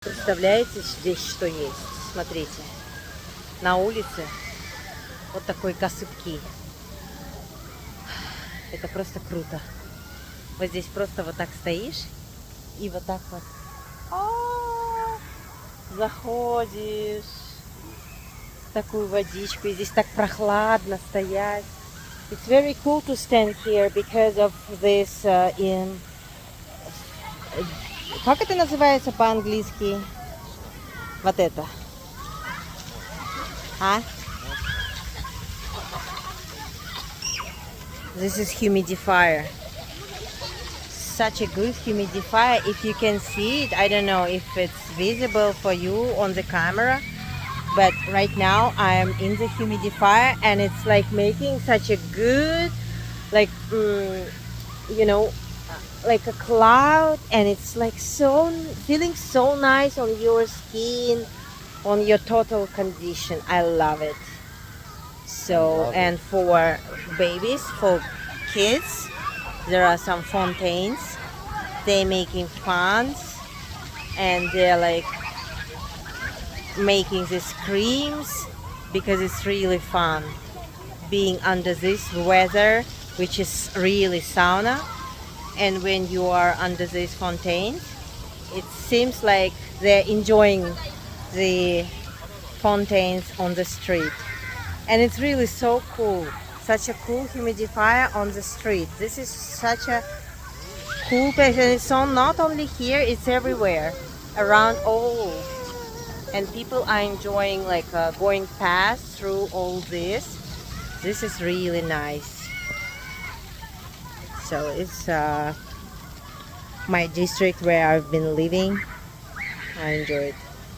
Представляете, здесь что есть? Смотрите, на улице вот такой косыбки. Это просто круто. Вот здесь просто вот так стоишь и вот так вот заходишь в такую водичку. И здесь так прохладно стоять. It's very cool to stand here because of this как это называется по-английски? Вот это. А? This is humidifier. Such a good humidifier. If you can see it, I don't know if it's visible for you on the camera, but right now I am in the humidifier and it's like making such a good, like, you know, like a cloud, and it's like so feeling so nice on your skin, on your total condition. I love it. So, and for babies, for kids, there are some fountains. They're making funs, and they're like making these creams because it's really fun being under this weather, which is really sauna. And when you are under these fountains, it seems like they're enjoying the fountains on the street. And it's really so cool. Such a cool humidifier on the street. This is such a cool place. And it's not only here, it's everywhere. Around all. And people are enjoying like going past through all this. This is really nice. So it's my district where I've been living. I enjoy it.